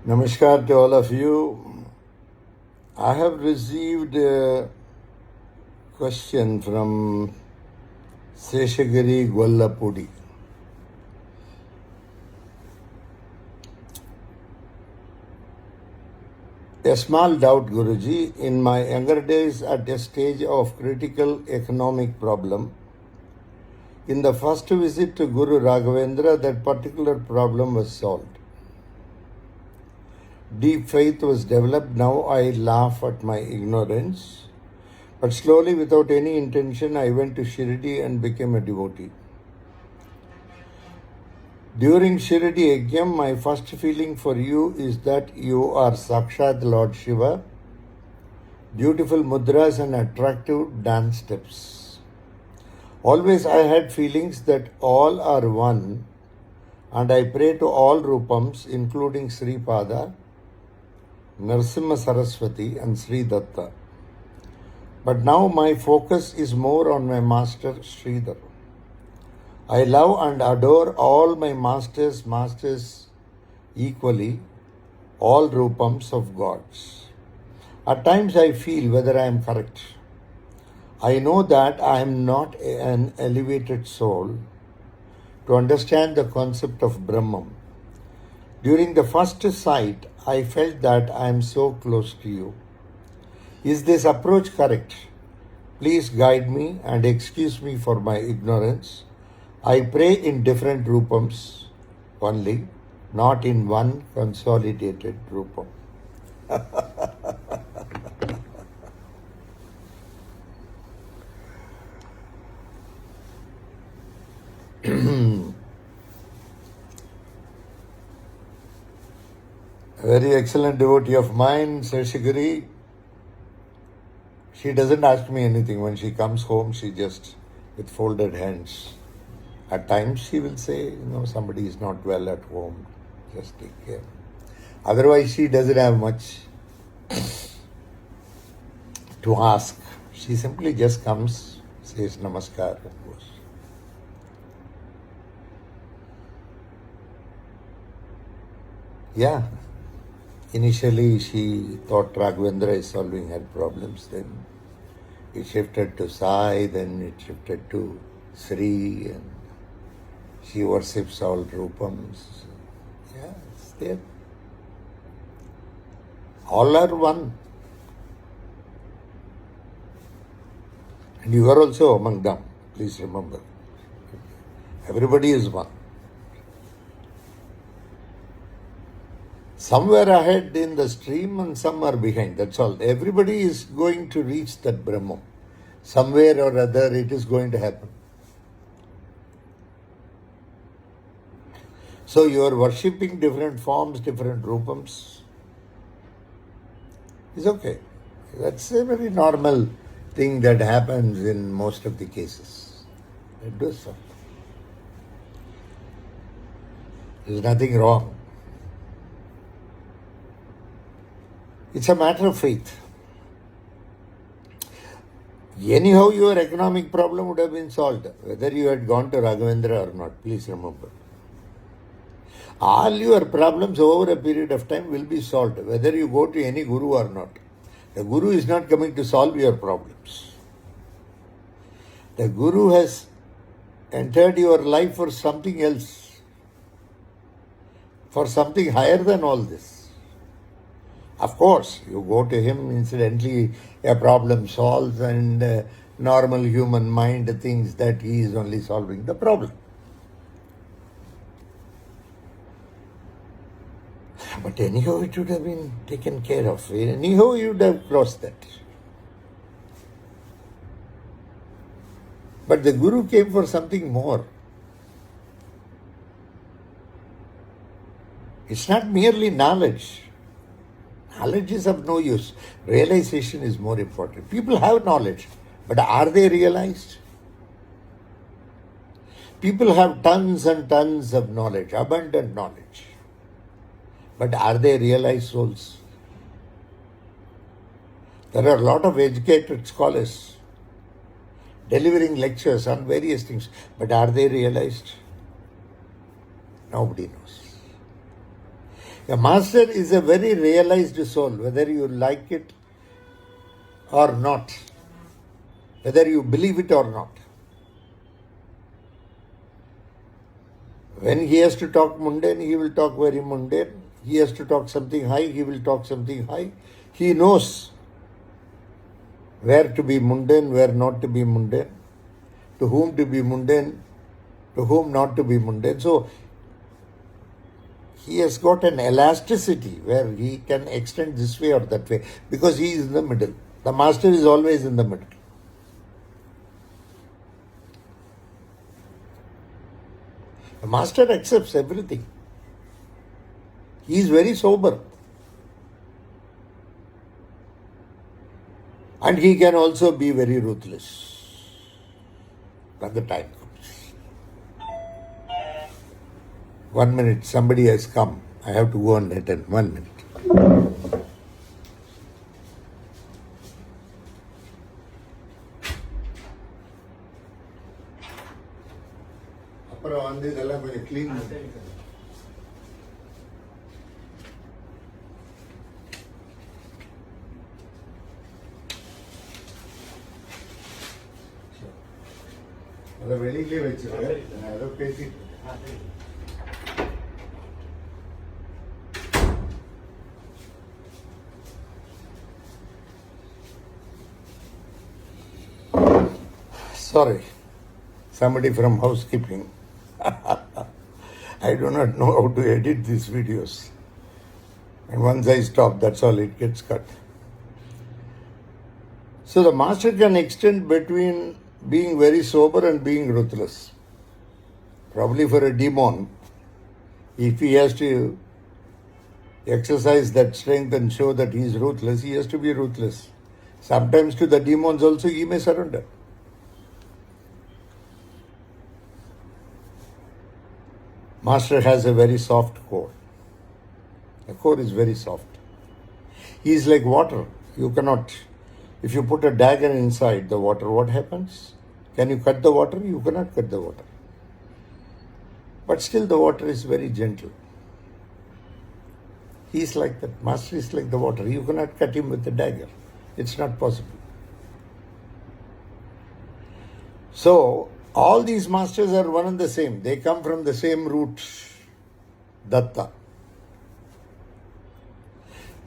Namaskar to all of you. I have received a question from Seshagiri Gwallapudi. A small doubt, Guruji. In my younger days, at a stage of critical economic problem, in the first visit to Guru Raghavendra, that particular problem was solved. Deep faith was developed. Now I laugh at my ignorance. But slowly, without any intention, I went to Shirdi and became a devotee. During Shirdi Yajnam, my first feeling for you is that you are Sakshat Lord Shiva, beautiful mudras and attractive dance steps. Always I had feelings that all are one, and I pray to all Rupams, including Sri Pada, Narasimha Saraswati and Sri Datta. But now my focus is more on my master Sridhar. I love and adore all my masters equally, all Rupams of gods. At times I feel whether I am correct. I know that I am not an elevated soul to understand the concept of Brahman. During the first sight, I felt that I am so close to you. Is this approach correct? Please guide me and excuse me for my ignorance. I pray in different Rupams only, not in one consolidated Rupam. A very excellent devotee of mine, Seshagiri. She doesn't ask me anything. When she comes home, she just, with folded hands. At times she will say, somebody is not well at home. Just take care. Otherwise, she doesn't have much to ask. She simply just comes, says namaskar and goes. Yeah. Initially, she thought Raghavendra is solving her problems. Then it shifted to Sai, then it shifted to Sri, and she worships all Rupams. Yeah, it's there. All are one. And you are also among them. Please remember. Everybody is one. Somewhere ahead in the stream and some are behind. That's all. Everybody is going to reach that Brahman. Somewhere or other it is going to happen. So you are worshipping different forms, different Rupams. It's okay. That's a very normal thing that happens in most of the cases. It does so. There's nothing wrong. It's a matter of faith. Anyhow, your economic problem would have been solved, whether you had gone to Raghavendra or not. Please remember. All your problems over a period of time will be solved, whether you go to any guru or not. The guru is not coming to solve your problems. The guru has entered your life for something else, for something higher than all this. Of course, you go to him, incidentally, a problem solves, and normal human mind thinks that he is only solving the problem. But anyhow, it would have been taken care of. Anyhow, you would have crossed that. But the Guru came for something more. It's not merely knowledge. Knowledge is of no use. Realization is more important. People have knowledge, but are they realized? People have tons and tons of knowledge, abundant knowledge. But are they realized souls? There are a lot of educated scholars delivering lectures on various things, but are they realized? Nobody knows. A master is a very realized soul, whether you like it or not, whether you believe it or not. When he has to talk mundane, he will talk very mundane. He has to talk something high, he will talk something high. He knows where to be mundane, where not to be mundane, to whom to be mundane, to whom not to be mundane. So he has got an elasticity where he can extend this way or that way because he is in the middle. The master is always in the middle. The master accepts everything. He is very sober. And he can also be very ruthless when the time comes. 1 minute, somebody has come. I have to go and attend. 1 minute. அப்புறம் வந்து இதெல்லாம் கொஞ்சம் clean பண்ணி அதை வெளியிலே வச்சிருக்கேன். நான் ஏதோ பேசிட்டு sorry, somebody from housekeeping. I do not know how to edit these videos. And once I stop, that's all, it gets cut. So the master can extend between being very sober and being ruthless. Probably for a demon, if he has to exercise that strength and show that he is ruthless, he has to be ruthless. Sometimes to the demons also he may surrender. Master has a very soft core. The core is very soft. He is like water. You cannot, if you put a dagger inside the water, what happens? Can you cut the water? You cannot cut the water. But still the water is very gentle. He is like that. Master is like the water. You cannot cut him with a dagger. It's not possible. So, all these masters are one and the same. They come from the same root, Datta.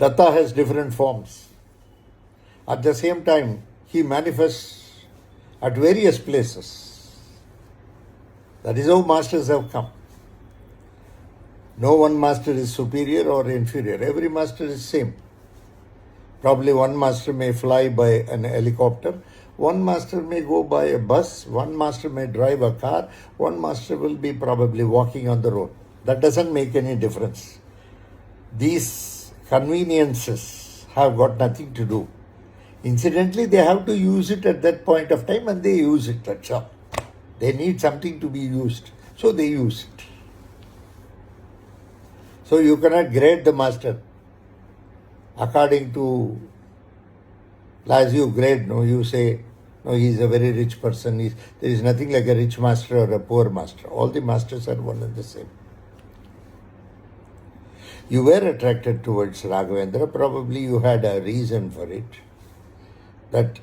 Datta has different forms. At the same time, he manifests at various places. That is how masters have come. No one master is superior or inferior. Every master is same. Probably one master may fly by an helicopter, one master may go by a bus, one master may drive a car, one master will be probably walking on the road. That doesn't make any difference. These conveniences have got nothing to do. Incidentally, they have to use it at that point of time and they use it, that's all. They need something to be used, so they use it. So you cannot grade the master according to, as you grade, no, you say, no, he is a very rich person. There is nothing like a rich master or a poor master. All the masters are one and the same. You were attracted towards Raghavendra. Probably you had a reason for it. That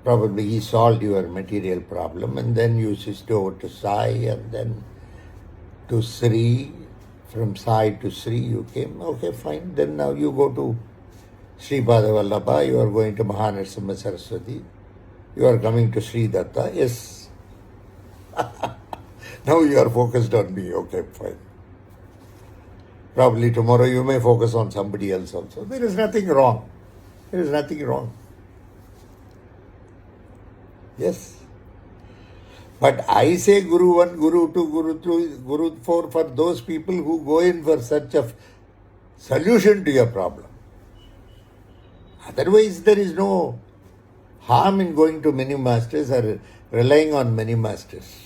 probably he solved your material problem, and then you switched over to Sai, and then to Sri. From Sai to Sri you came. Okay, fine. Then now you go to Sripada Vallabha. You are going to Mahanarsimha Saraswati. You are coming to Sri Datta. Yes. Now you are focused on me. Okay, fine. Probably tomorrow you may focus on somebody else also. There is nothing wrong. There is nothing wrong. Yes. But I say Guru 1, Guru 2, Guru 3, Guru 4 for those people who go in for such a solution to your problem. Otherwise, there is no harm in going to many masters or relying on many masters.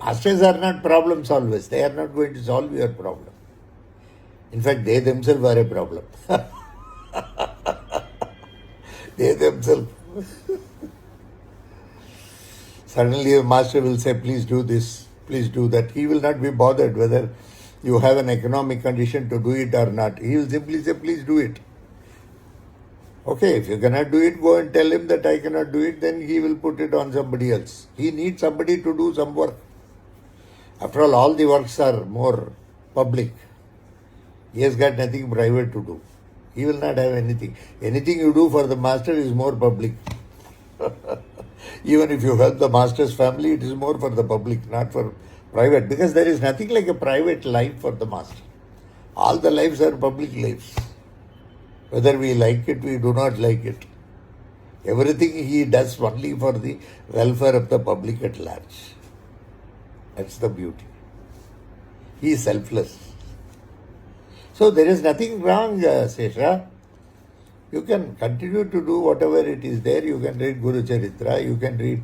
Masters are not problem solvers. They are not going to solve your problem. In fact, they themselves are a problem. They themselves. Suddenly a master will say, please do this, please do that. He will not be bothered whether you have an economic condition to do it or not. He will simply say, please do it. Okay, if you cannot do it, go and tell him that I cannot do it, then he will put it on somebody else. He needs somebody to do some work. After all the works are more public. He has got nothing private to do. He will not have anything. Anything you do for the master is more public. Even if you help the master's family, it is more for the public, not for private. Because there is nothing like a private life for the master. All the lives are public lives. Whether we like it, we do not like it. Everything he does only for the welfare of the public at large. That's the beauty. He is selfless. So there is nothing wrong, Sesha. You can continue to do whatever it is there. You can read Guru Charitra, you can read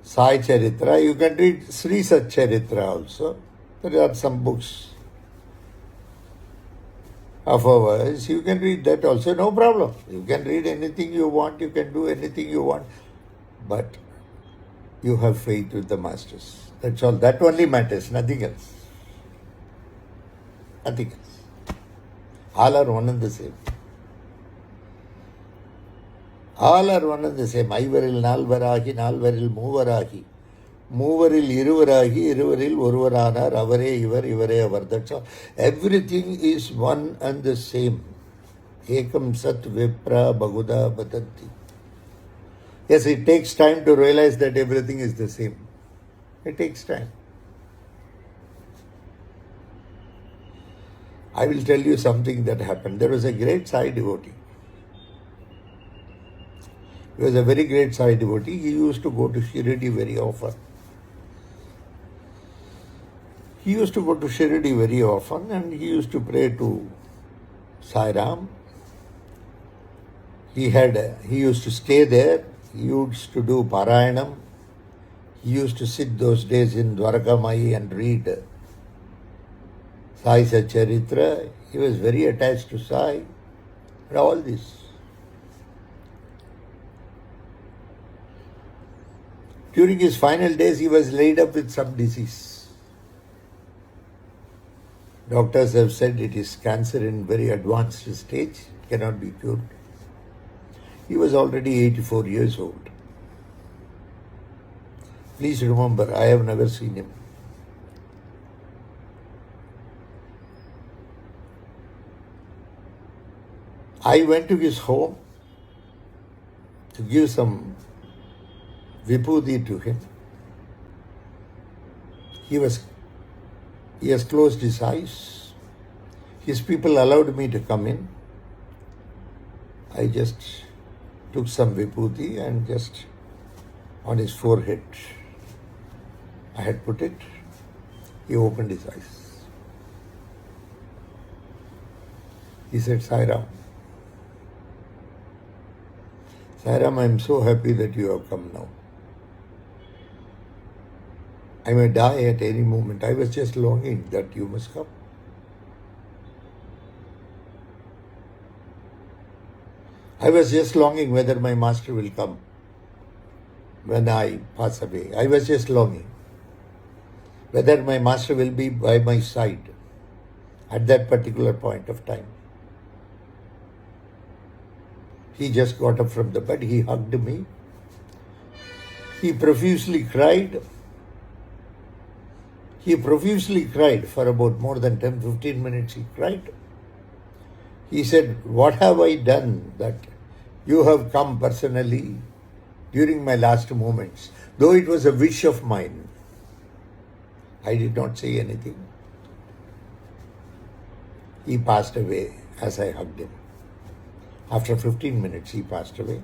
Sai Charitra, you can read Sri Sat Charitra also. There are some books of ours. You can read that also, no problem. You can read anything you want, you can do anything you want. But you have faith with the masters. That's all. That only matters, nothing else. Nothing else. All are one and the same. All are one and the same. ஐவரில் நால்வராகி நால்வரில் மூவராகி மூவரில் இருவராகி இருவரில் ஒருவரானார் அவரே இவர் இவரே அவர். That's all. Everything is one and the same. Ekam sat vipra bahuda badanti. Yes, it takes time to realize that everything is the same. It takes time. I will tell you something that happened. There was a great Sai devotee. He was a very great Sai devotee. He used to go to Shirdi very often. And he used to pray to Sai Ram. He used to stay there. He used to do Parayanam. He used to sit those days in Dwarkamai and read Sai Satcharitra. He was very attached to Sai and all this. During his final days, he was laid up with some disease. Doctors have said it is cancer in very advanced stage, cannot be cured. He was already 84 years old. Please remember, I have never seen him. I went to his home to give some vibhuti to him. He has closed his eyes. His people allowed me to come in. I just took some vibhuti and just on his forehead I had put it. He opened his eyes. He said, Sai Ram, I am so happy that you have come now. I may die at any moment. I was just longing that you must come. I was just longing whether my master will come when I pass away. I was just longing whether my master will be by my side at that particular point of time. He just got up from the bed. He hugged me. He profusely cried. For about more than 10-15 minutes. He cried. He said, what have I done that you have come personally during my last moments? Though it was a wish of mine, I did not say anything. He passed away as I hugged him. After 15 minutes, he passed away.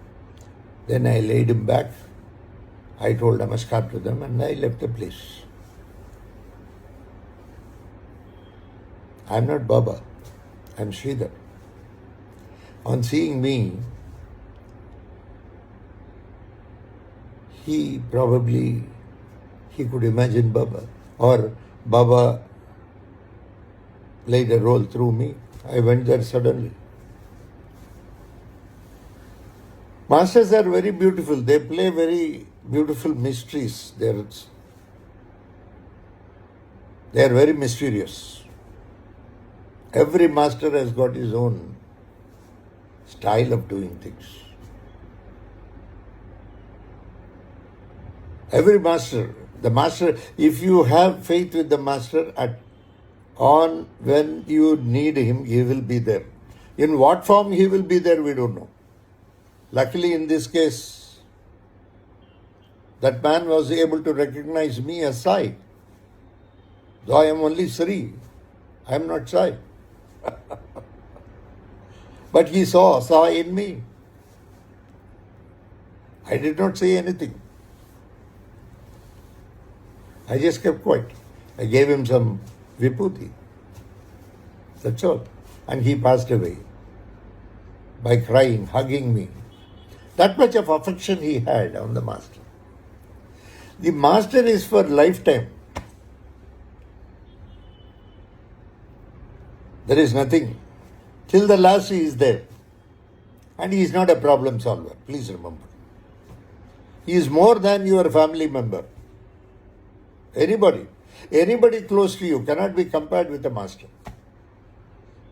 Then I laid him back. I told Namaskar to them and I left the place. I am not Baba. I am Sridhar. On seeing me, he could imagine Baba, or Baba played a role through me. I went there suddenly. Masters are very beautiful. They play very beautiful mysteries. They are very mysterious. Every master has got his own style of doing things. Every master, if you have faith with the master on when you need him, he will be there. In what form he will be there, we don't know. Luckily, in this case, that man was able to recognize me as Sai. Though I am only Sri, I am not Sai. But he saw in me. I did not say anything. I just kept quiet. I gave him some vibhuti. That's all. And he passed away by crying, hugging me. That much of affection he had on the master. The master is for lifetime. There is nothing. Till the last he is there. And he is not a problem solver. Please remember. He is more than your family member. Anybody close to you cannot be compared with the master.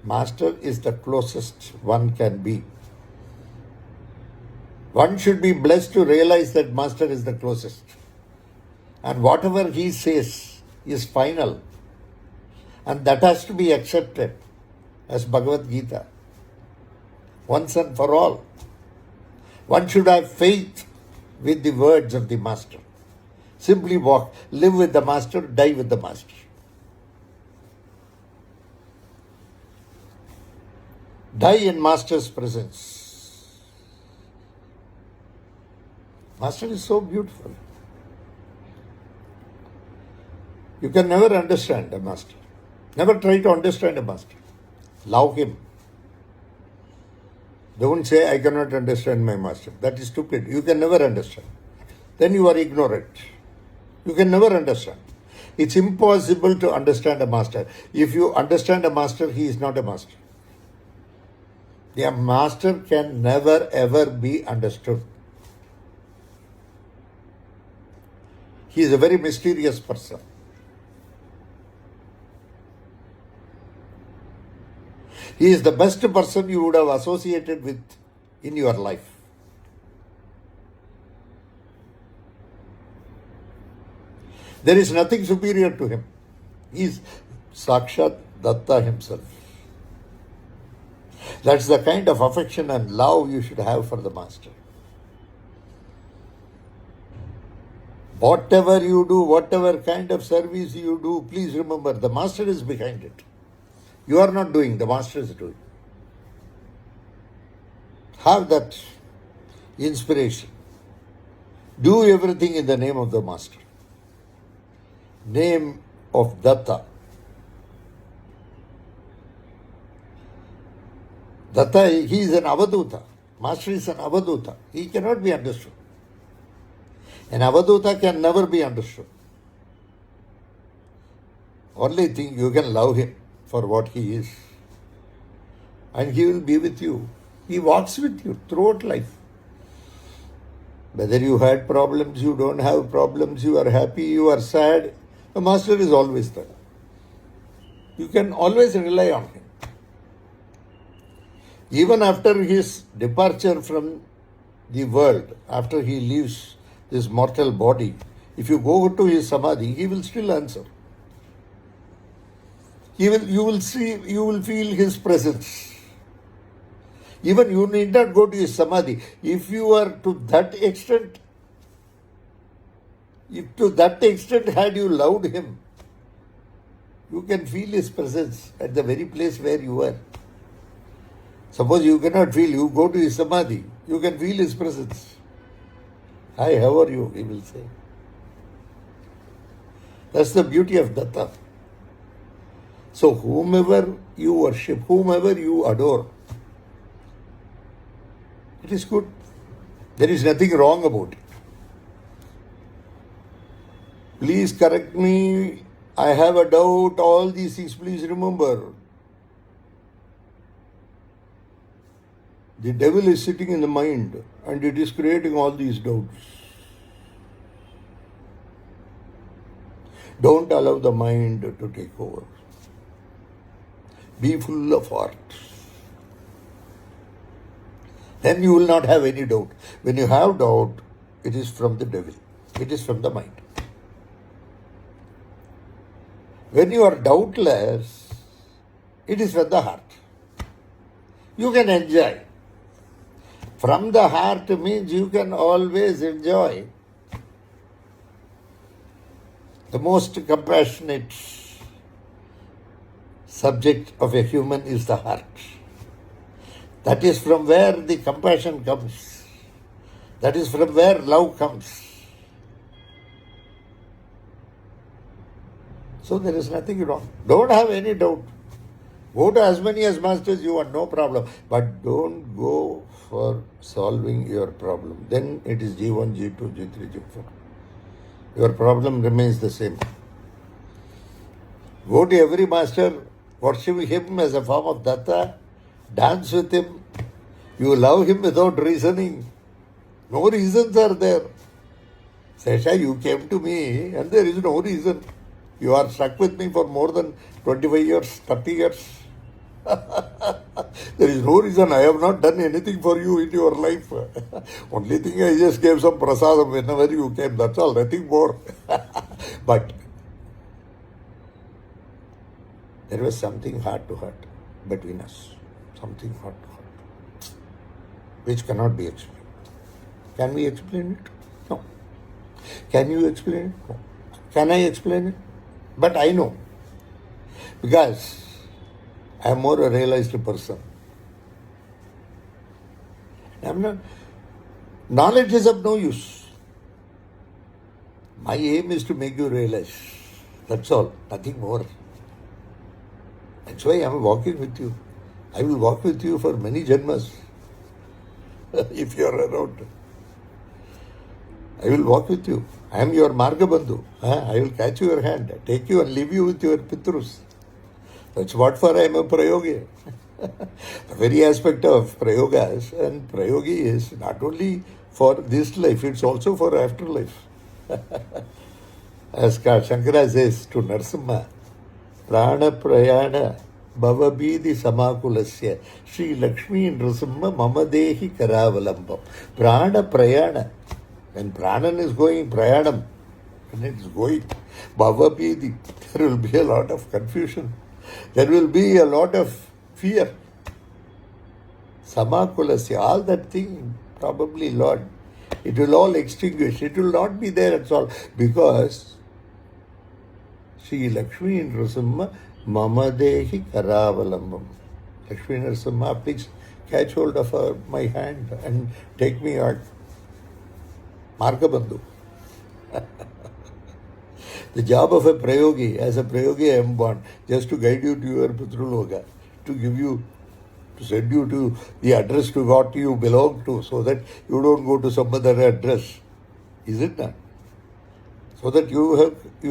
Master is the closest one can be. One should be blessed to realize that master is the closest. And whatever he says is final. And that has to be accepted as Bhagavad Gita. Once and for all. One should have faith with the words of the master. Simply walk, live with the master, die with the master. Die in master's presence. Master is so beautiful. You can never understand a master. Never try to understand a master. Love him. Don't say, I cannot understand my master. That is stupid. You can never understand. Then you are ignorant. You can never understand. It's impossible to understand a master. If you understand a master, he is not a master. The master can never ever be understood. He is a very mysterious person. He is the best person you would have associated with in your life. There is nothing superior to him. He is Sakshat Datta himself. That's the kind of affection and love you should have for the master. Whatever you do, whatever kind of service you do, please remember the master is behind it. You are not doing, the master is doing. Have that inspiration. Do everything in the name of the master. Name of Datta. Datta, he is an avaduta. Master is an avaduta. He cannot be understood. An avaduta can never be understood. Only thing, you can love him for what he is. And he will be with you. He walks with you throughout life. Whether you had problems, you don't have problems, you are happy, you are sad, the master is always there. You can always rely on him. Even after his departure from the world, after he leaves this mortal body, if you go to his samadhi, he will still answer. You will feel his presence. Even you need not go to his samadhi. If you are to that extent, had you loved him, you can feel his presence at the very place where you are. Suppose you cannot feel, you go to his samadhi, you can feel his presence. Hi, how are you? He will say. That's the beauty of Datta. So whomever you worship, whomever you adore, it is good. There is nothing wrong about it. Please correct me. I have a doubt. All these things, please remember. The devil is sitting in the mind and it is creating all these doubts. Don't allow the mind to take over. Be full of heart. Then you will not have any doubt. When you have doubt, it is from the devil. It is from the mind. When you are doubtless, it is from the heart. You can enjoy. From the heart means you can always enjoy. The most compassionate subject of a human is the heart. That is from where the compassion comes. That is from where love comes. So there is nothing wrong. Don't have any doubt. Go to as many as masters you want, no problem. But don't go for solving your problem. Then it is G1, G2, G3, G4. Your problem remains the same. Go to every master, worship him as a form of datta, dance with him. You love him without reasoning. No reasons are there. Sesha, you came to me and there is no reason. You are stuck with me for more than 25 years, 30 years. There is no reason. I have not done anything for you in your life. Only thing I just gave some prasadam whenever you came. That's all, nothing more. But there was something heart to heart between us. Something heart to heart. Which cannot be explained. Can we explain it? No. Can you explain it? No. Can I explain it? But I know. Because I am more a realized person. I'm not. Knowledge is of no use. My aim is to make you realize. That's all. Nothing more. That's why I am walking with you. I will walk with you for many janmas. If you are around. I will walk with you. I am your Margabandhu. I will catch your hand, take you and leave you with your Pitrus. That's what for I am a Prayogi. The very aspect of Prayogas and Prayogi is not only for this life, it's also for afterlife. As Shankara says to Narsimha, Prana Prayana Bhavabhidi Samakulasya Sri Lakshmi Nrasimha Mamadehi Karavalambam. Prana Prayana. When Pranan is going, Prayanam, when it is going, Bhavabhidi, there will be a lot of confusion. There will be a lot of fear. Samakulasya, all that thing, probably, Lord, it will all extinguish. It will not be there at all. Because Sri Lakshmi Nrasimha Mamadehi Karavalambam. Lakshmi Nrasimha, please catch hold of my hand and take me out. Margabandhu. The job of a Prayogi, as a Prayogi I am born, just to guide you to your Pitraloka, to give you, to send you to the address to what you belong to, so that you don't go to some other address. Is it not? So that you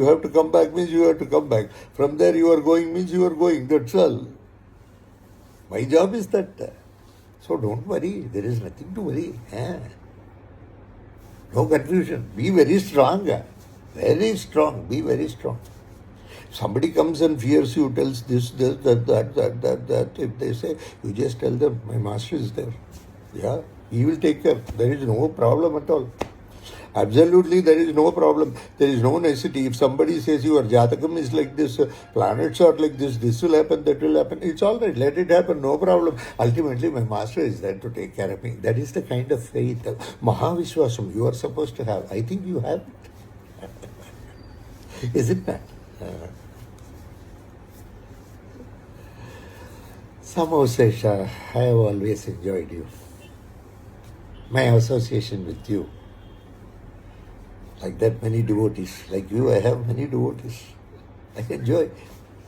have to come back means you have to come back. From there you are going means you are going. That's all. My job is that. So don't worry. There is nothing to worry. No confusion. Be very strong. Very strong. Be very strong. Somebody comes and fears you, tells this, that. If they say, you just tell them, my master is there. Yeah, he will take care. There is no problem at all. Absolutely, there is no problem. There is no necessity. If somebody says your Jatakam is like this, planets are like this will happen, that will happen, it's all right. Let it happen, no problem. Ultimately, my master is there to take care of me. That is the kind of faith, Mahavishwasam you are supposed to have. I think you have it. Is it not? Somehow, Sesha, I have always enjoyed you. My association with you. Like that, many devotees. Like you, I have many devotees. I enjoy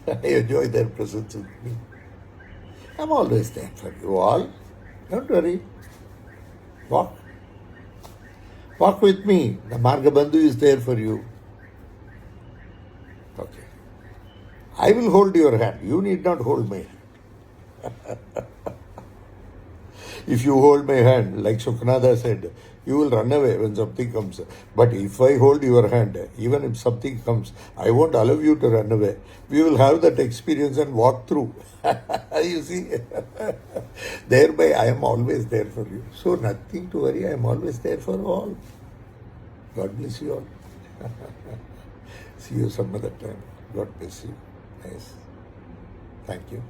their presence with me. I'm always there for you all. Don't worry. Walk. Walk with me. The Margabandhu is there for you. Okay. I will hold your hand. You need not hold my hand. If you hold my hand, like Sukhnada said, you will run away when something comes. But if I hold your hand, even if something comes, I won't allow you to run away. We will have that experience and walk through. You see, thereby I am always there for you. So nothing to worry, I am always there for all. God bless you all. See you some other time. God bless you. Yes. Thank you.